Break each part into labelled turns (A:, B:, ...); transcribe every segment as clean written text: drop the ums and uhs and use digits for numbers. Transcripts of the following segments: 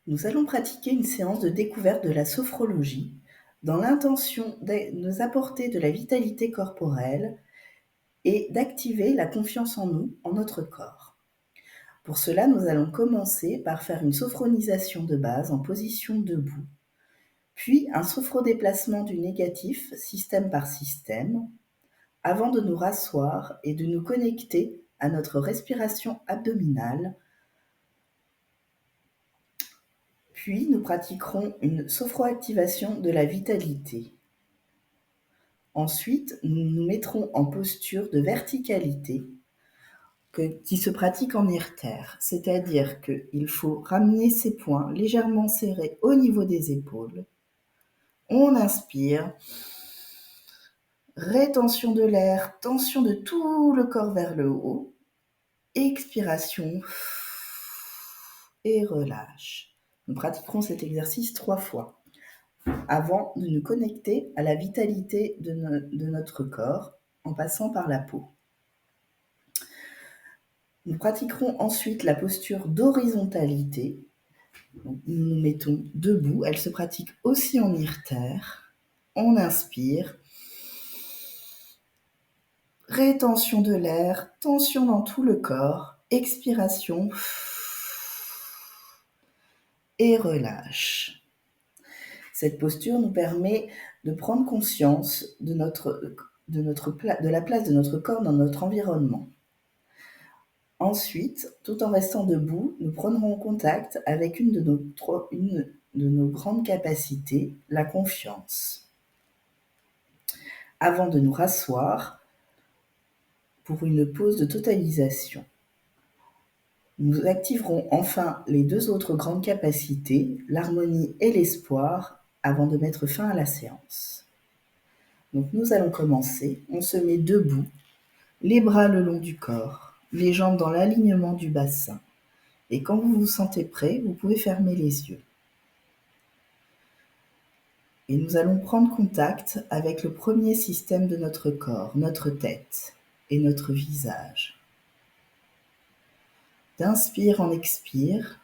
A: Nous allons pratiquer une séance de découverte de la sophrologie dans l'intention de nous apporter de la vitalité corporelle et d'activer la confiance en nous, en notre corps. Pour cela, nous allons commencer par faire une sophronisation de base en position debout, puis un sophrodéplacement du négatif, système par système, avant de nous rasseoir et de nous connecter à notre respiration abdominale. Puis nous pratiquerons une sophroactivation de la vitalité. Ensuite, nous nous mettrons en posture de verticalité qui se pratique en IRTER, c'est-à-dire qu'il faut ramener ses poings légèrement serrés au niveau des épaules. On inspire, rétention de l'air, tension de tout le corps vers le haut, expiration et relâche. Nous pratiquerons cet exercice 3 fois avant de nous connecter à la vitalité de notre corps en passant par la peau. Nous pratiquerons ensuite la posture d'horizontalité. Donc, nous nous mettons debout. Elle se pratique aussi en IRTER. On inspire. Rétention de l'air, tension dans tout le corps. Expiration. Et relâche. Cette posture nous permet de prendre conscience de la place de notre corps dans notre environnement. Ensuite, tout en restant debout, nous prendrons contact avec une de nos grandes capacités, la confiance. Avant de nous rasseoir pour une pause de totalisation. Nous activerons enfin les 2 autres grandes capacités, l'harmonie et l'espoir, avant de mettre fin à la séance. Donc nous allons commencer. On se met debout, les bras le long du corps, les jambes dans l'alignement du bassin. Et quand vous vous sentez prêt, vous pouvez fermer les yeux. Et nous allons prendre contact avec le premier système de notre corps, notre tête et notre visage. D'inspire en expire,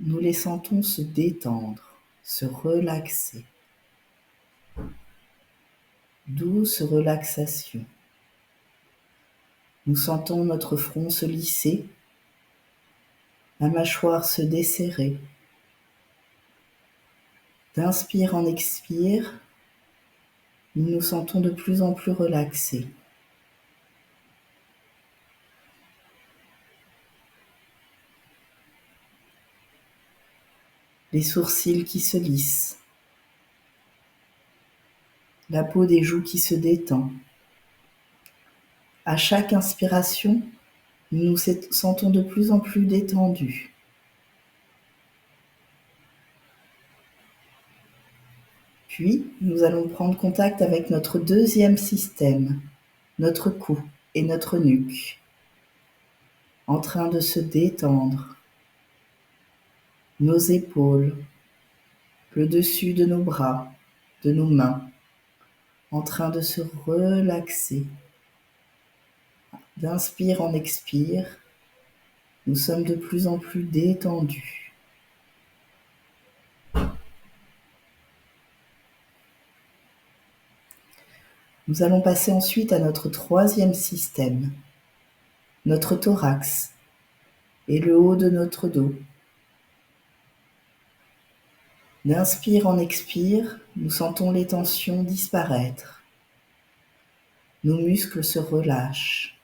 A: nous les sentons se détendre, se relaxer. Douce relaxation. Nous sentons notre front se lisser, la mâchoire se desserrer. D'inspire en expire, nous nous sentons de plus en plus relaxés. Les sourcils qui se lissent, la peau des joues qui se détend. À chaque inspiration, nous nous sentons de plus en plus détendus. Puis, nous allons prendre contact avec notre deuxième système, notre cou et notre nuque, en train de se détendre. Nos épaules, le dessus de nos bras, de nos mains, en train de se relaxer. D'inspire en expire, nous sommes de plus en plus détendus. Nous allons passer ensuite à notre troisième système, notre thorax et le haut de notre dos. D'inspire en expire, nous sentons les tensions disparaître. Nos muscles se relâchent.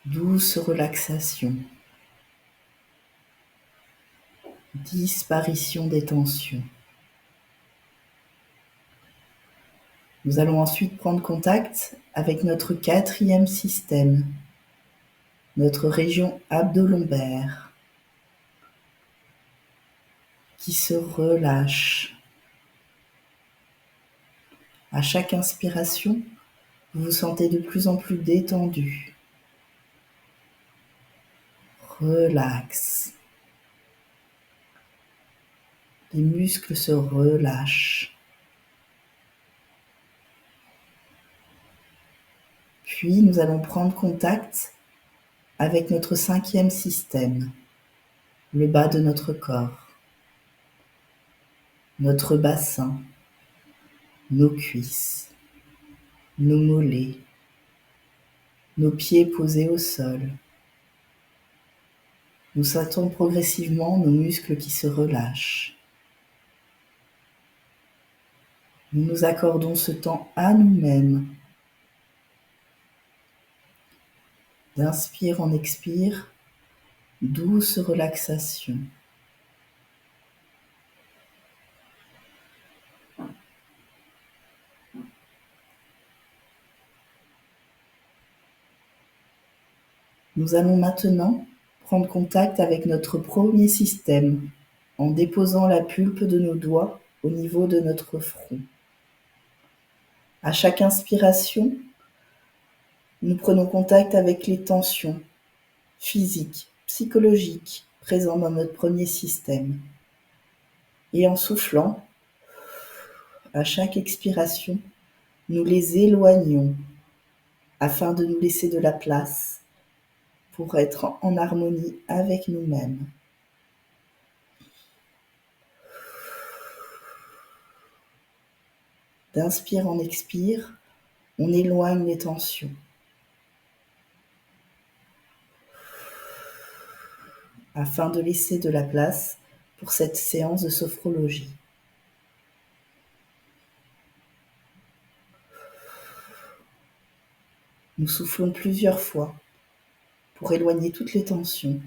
A: Douce relaxation. Disparition des tensions. Nous allons ensuite prendre contact avec notre quatrième système, notre région abdo-lombaire, qui se relâche. À chaque inspiration, vous vous sentez de plus en plus détendu. Relax. Les muscles se relâchent. Puis nous allons prendre contact avec notre cinquième système, le bas de notre corps, notre bassin, nos cuisses, nos mollets, nos pieds posés au sol. Nous sentons progressivement nos muscles qui se relâchent. Nous nous accordons ce temps à nous-mêmes. D'inspire en expire, douce relaxation. Nous allons maintenant prendre contact avec notre premier système en déposant la pulpe de nos doigts au niveau de notre front. À chaque inspiration, nous prenons contact avec les tensions physiques, psychologiques présentes dans notre premier système. Et en soufflant, à chaque expiration, nous les éloignons afin de nous laisser de la place pour être en harmonie avec nous-mêmes. D'inspire en expire, on éloigne les tensions. Afin de laisser de la place pour cette séance de sophrologie. Nous soufflons plusieurs fois pour éloigner toutes les tensions.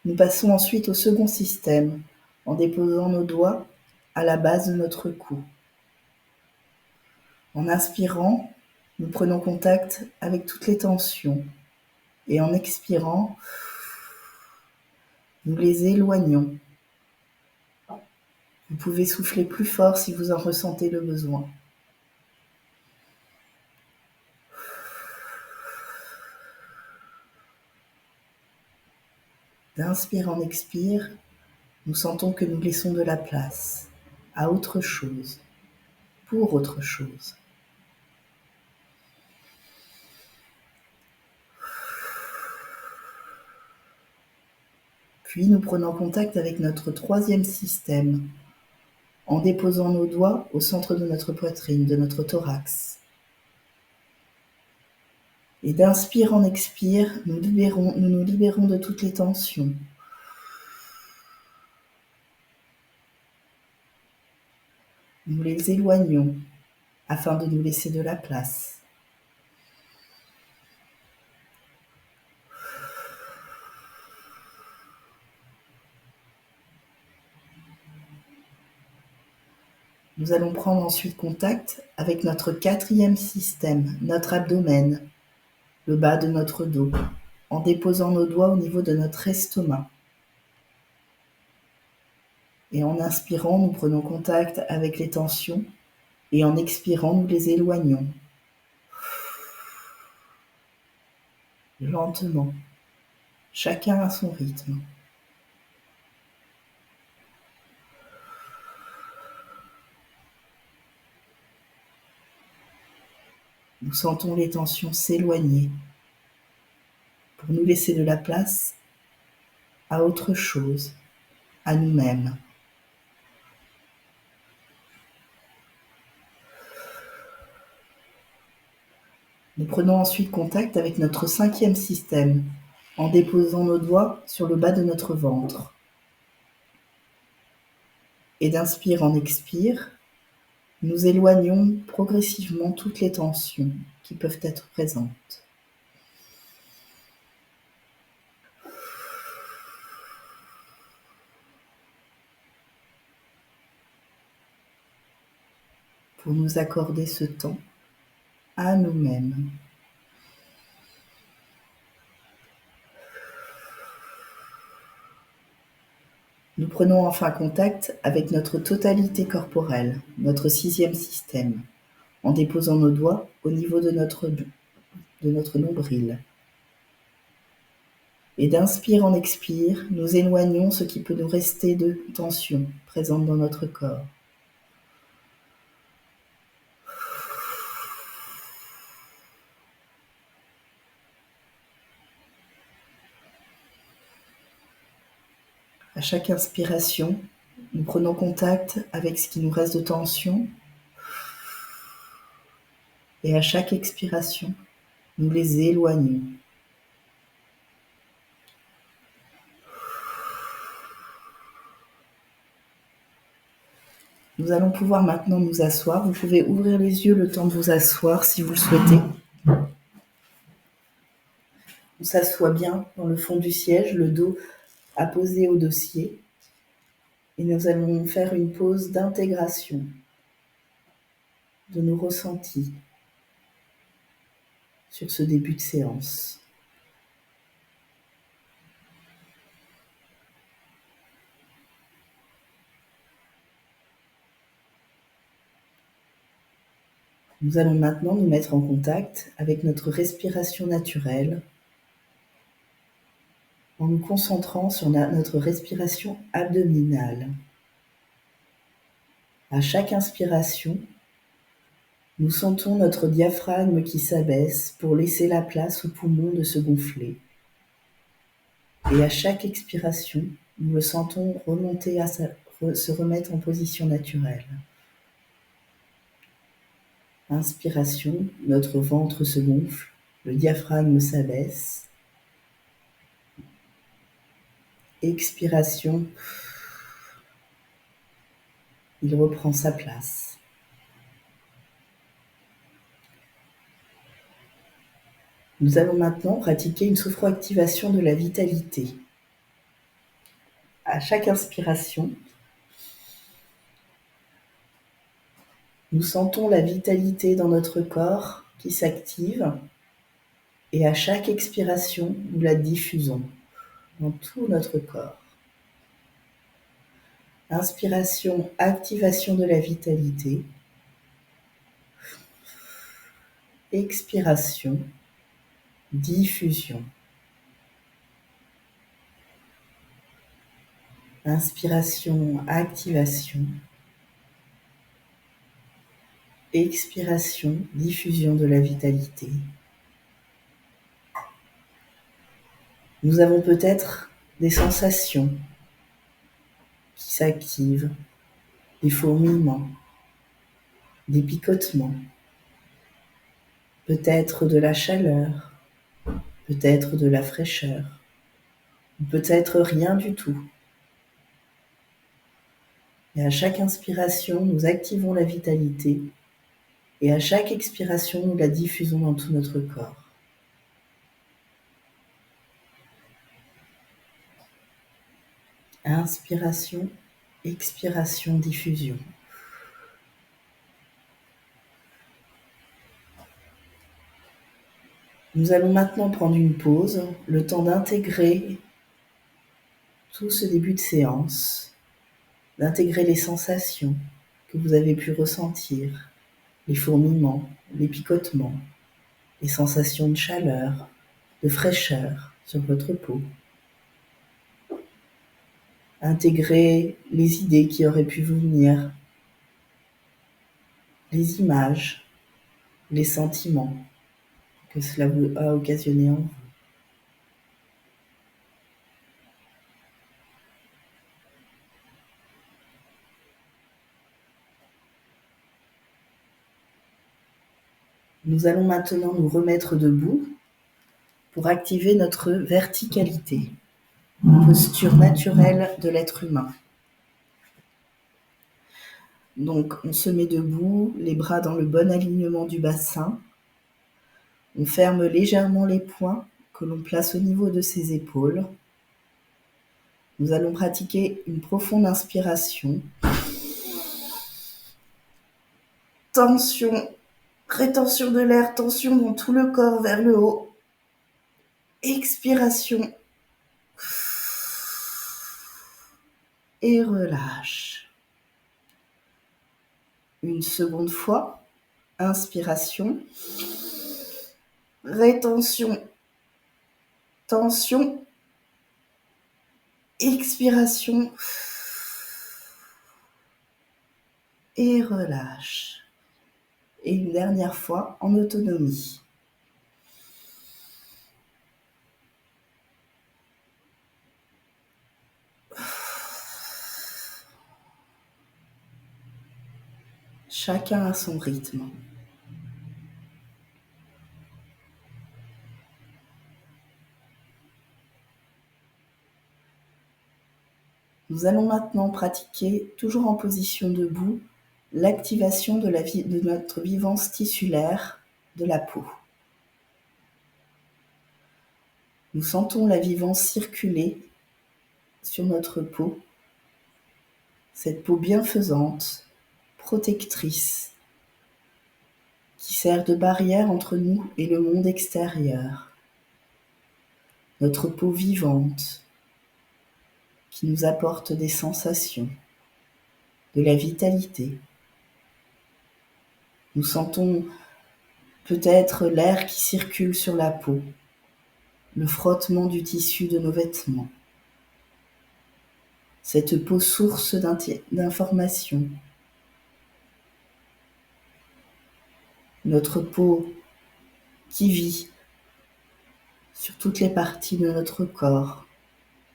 A: Nous passons ensuite au second système en déposant nos doigts à la base de notre cou. En inspirant, nous prenons contact avec toutes les tensions et en expirant, nous les éloignons. Vous pouvez souffler plus fort si vous en ressentez le besoin. D'inspire en expire, nous sentons que nous laissons de la place à autre chose, pour autre chose. Puis nous prenons contact avec notre troisième système en déposant nos doigts au centre de notre poitrine, de notre thorax. Et d'inspire en expire, nous nous libérons de toutes les tensions. Nous les éloignons afin de nous laisser de la place. Nous allons prendre ensuite contact avec notre quatrième système, notre abdomen, le bas de notre dos, en déposant nos doigts au niveau de notre estomac. Et en inspirant, nous prenons contact avec les tensions et en expirant, nous les éloignons. Lentement, chacun à son rythme. Nous sentons les tensions s'éloigner pour nous laisser de la place à autre chose, à nous-mêmes. Nous prenons ensuite contact avec notre cinquième système en déposant nos doigts sur le bas de notre ventre. Et d'inspire en expire, nous éloignons progressivement toutes les tensions qui peuvent être présentes. Pour nous accorder ce temps à nous-mêmes. Nous prenons enfin contact avec notre totalité corporelle, notre sixième système, en déposant nos doigts au niveau de notre nombril. Et d'inspire en expire, nous éloignons ce qui peut nous rester de tension présente dans notre corps. À chaque inspiration, nous prenons contact avec ce qui nous reste de tension. Et à chaque expiration, nous les éloignons. Nous allons pouvoir maintenant nous asseoir. Vous pouvez ouvrir les yeux le temps de vous asseoir si vous le souhaitez. On s'assoit bien dans le fond du siège, le dos apposé au dossier. Et nous allons faire une pause d'intégration de nos ressentis sur ce début de séance. Nous allons maintenant nous mettre en contact avec notre respiration naturelle en nous concentrant sur notre respiration abdominale. À chaque inspiration, nous sentons notre diaphragme qui s'abaisse pour laisser la place aux poumons de se gonfler. Et à chaque expiration, nous le sentons remonter se remettre en position naturelle. Inspiration, notre ventre se gonfle, le diaphragme s'abaisse. Expiration, il reprend sa place. Nous allons maintenant pratiquer une sophroactivation de la vitalité. À chaque inspiration, nous sentons la vitalité dans notre corps qui s'active et à chaque expiration, nous la diffusons dans tout notre corps. Inspiration, activation de la vitalité. Expiration, diffusion. Inspiration, activation. Expiration, diffusion de la vitalité. Nous avons peut-être des sensations qui s'activent, des fourmillements, des picotements, peut-être de la chaleur, peut-être de la fraîcheur, ou peut-être rien du tout. Et à chaque inspiration, nous activons la vitalité et à chaque expiration, nous la diffusons dans tout notre corps. Inspiration, expiration, diffusion. Nous allons maintenant prendre une pause, le temps d'intégrer tout ce début de séance, d'intégrer les sensations que vous avez pu ressentir, les fourmillements, les picotements, les sensations de chaleur, de fraîcheur sur votre peau. Intégrer les idées qui auraient pu vous venir, les images, les sentiments que cela vous a occasionné en vous. Nous allons maintenant nous remettre debout pour activer notre verticalité, posture naturelle de l'être humain. Donc, on se met debout, les bras dans le bon alignement du bassin. On ferme légèrement les poings que l'on place au niveau de ses épaules. Nous allons pratiquer une profonde inspiration. Tension, rétention de l'air, tension dans tout le corps vers le haut. Expiration. Et relâche. Une seconde fois. Inspiration. Rétention. Tension. Expiration. Et relâche. Et une dernière fois en autonomie. chacun à son rythme. Nous allons maintenant pratiquer, toujours en position debout, l'activation de notre vivance tissulaire de la peau. Nous sentons la vivance circuler sur notre peau, cette peau bienfaisante, protectrice, qui sert de barrière entre nous et le monde extérieur. Notre peau vivante, qui nous apporte des sensations, de la vitalité. Nous sentons peut-être l'air qui circule sur la peau, le frottement du tissu de nos vêtements. Cette peau source d'informations. Notre peau qui vit sur toutes les parties de notre corps,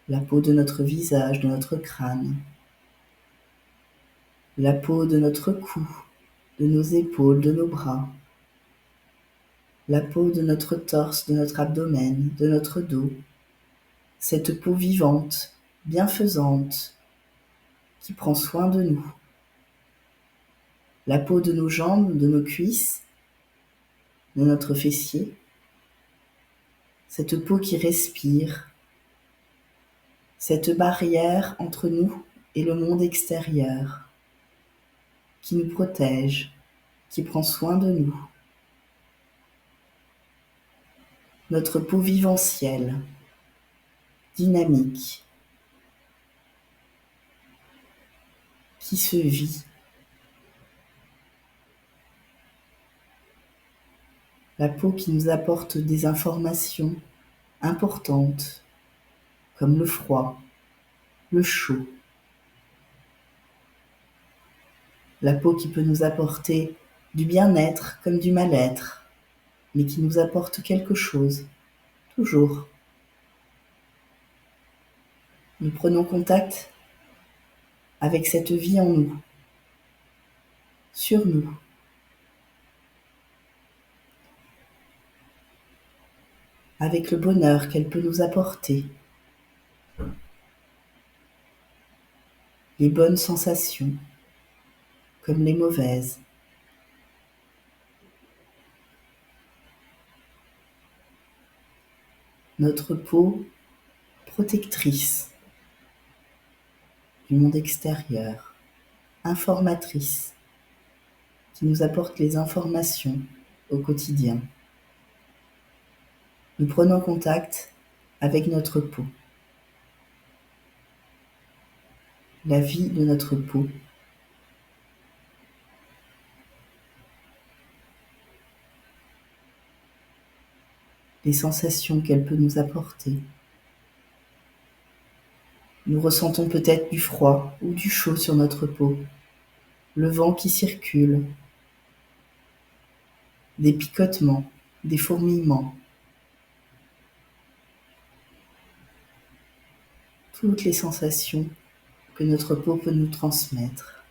A: la peau de notre visage, de notre crâne, la peau de notre cou, de nos épaules, de nos bras, la peau de notre torse, de notre abdomen, de notre dos, cette peau vivante, bienfaisante, qui prend soin de nous, la peau de nos jambes, de nos cuisses, de notre fessier, cette peau qui respire, cette barrière entre nous et le monde extérieur, qui nous protège, qui prend soin de nous. Notre peau vivencielle, dynamique, qui se vit. La peau qui nous apporte des informations importantes, comme le froid, le chaud. La peau qui peut nous apporter du bien-être comme du mal-être, mais qui nous apporte quelque chose, toujours. Nous prenons contact avec cette vie en nous, sur nous. Avec le bonheur qu'elle peut nous apporter, les bonnes sensations comme les mauvaises. Notre peau protectrice du monde extérieur, informatrice, qui nous apporte les informations au quotidien. Nous prenons contact avec notre peau, la vie de notre peau, les sensations qu'elle peut nous apporter. Nous ressentons peut-être du froid ou du chaud sur notre peau, le vent qui circule, des picotements, des fourmillements. Toutes les sensations que notre peau peut nous transmettre.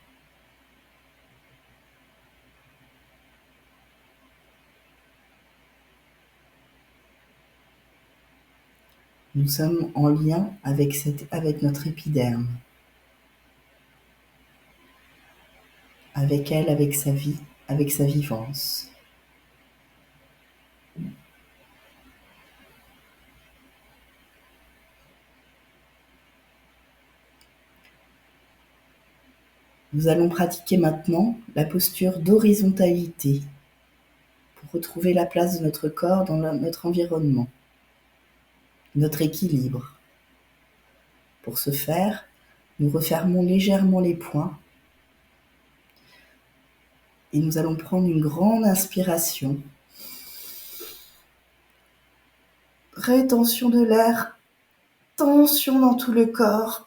A: Nous sommes en lien avec notre épiderme, avec elle, avec sa vie, avec sa vivance. Nous allons pratiquer maintenant la posture d'horizontalité pour retrouver la place de notre corps dans notre environnement, notre équilibre. Pour ce faire, nous refermons légèrement les poings et nous allons prendre une grande inspiration. Rétention de l'air, tension dans tout le corps.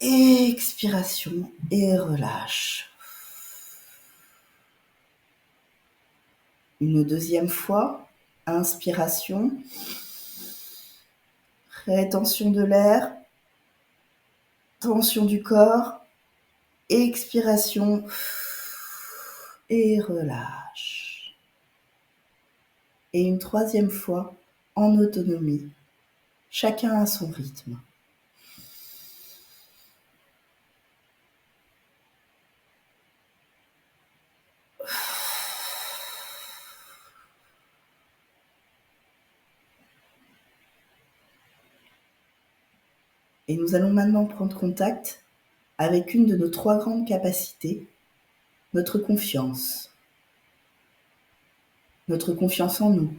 A: Expiration et relâche. Une deuxième fois, inspiration, rétention de l'air, tension du corps, expiration, et relâche. Et une troisième fois, en autonomie, chacun à son rythme. Et nous allons maintenant prendre contact avec une de nos 3 grandes capacités, notre confiance. Notre confiance en nous,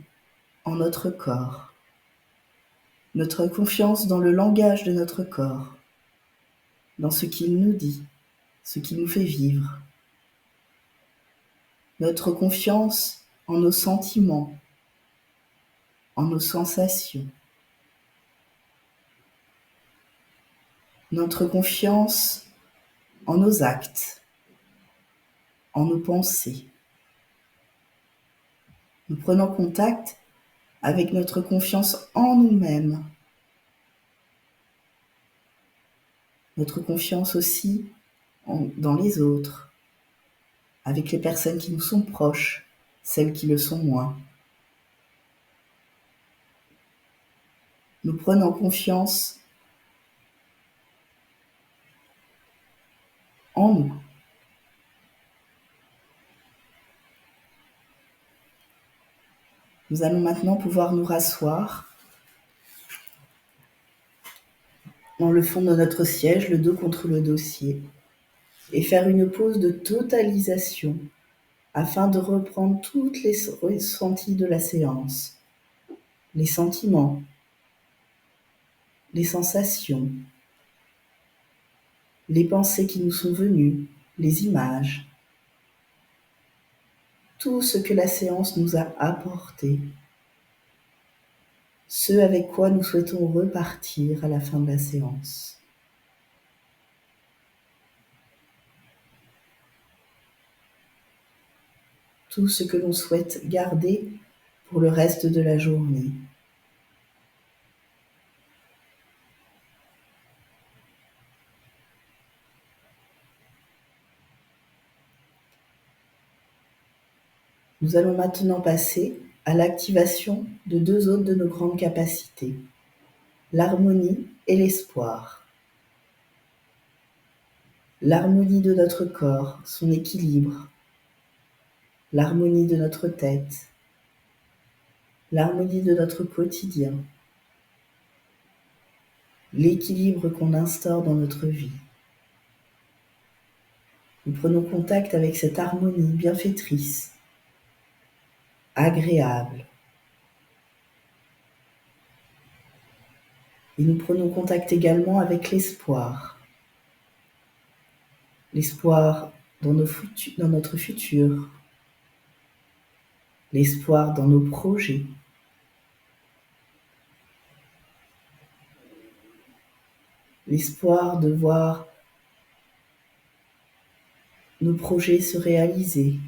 A: en notre corps. Notre confiance dans le langage de notre corps, dans ce qu'il nous dit, ce qui nous fait vivre. Notre confiance en nos sentiments, en nos sensations. Notre confiance en nos actes, en nos pensées. Nous prenons contact avec notre confiance en nous-mêmes. Notre confiance aussi dans les autres, avec les personnes qui nous sont proches, celles qui le sont moins. Nous prenons confiance en nous. Nous allons maintenant pouvoir nous rasseoir dans le fond de notre siège, le dos contre le dossier, et faire une pause de totalisation afin de reprendre toutes les ressentis de la séance, les sentiments, les sensations, les pensées qui nous sont venues, les images, tout ce que la séance nous a apporté, ce avec quoi nous souhaitons repartir à la fin de la séance. Tout ce que l'on souhaite garder pour le reste de la journée. Nous allons maintenant passer à l'activation de 2 autres de nos grandes capacités, l'harmonie et l'espoir. L'harmonie de notre corps, son équilibre, l'harmonie de notre tête, l'harmonie de notre quotidien, l'équilibre qu'on instaure dans notre vie. Nous prenons contact avec cette harmonie bienfaitrice, agréable. Et nous prenons contact également avec l'espoir. L'espoir dans notre futur. L'espoir dans nos projets. L'espoir de voir nos projets se réaliser.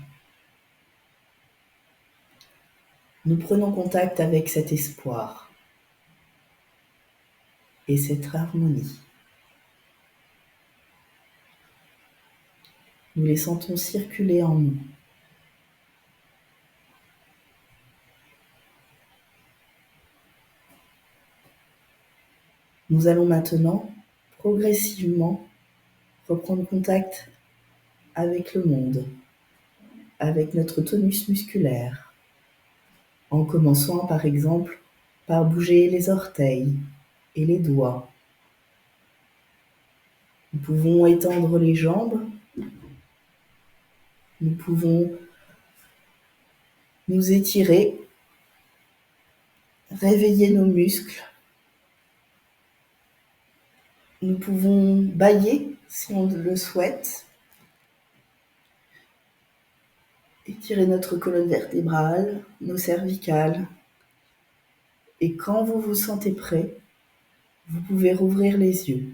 A: Nous prenons contact avec cet espoir et cette harmonie. Nous les sentons circuler en nous. Nous allons maintenant, progressivement, reprendre contact avec le monde, avec notre tonus musculaire, en commençant par exemple par bouger les orteils et les doigts. Nous pouvons étendre les jambes, nous pouvons nous étirer, réveiller nos muscles. Nous pouvons bâiller si on le souhaite, étirer notre colonne vertébrale, nos cervicales. Et quand vous vous sentez prêt, vous pouvez rouvrir les yeux.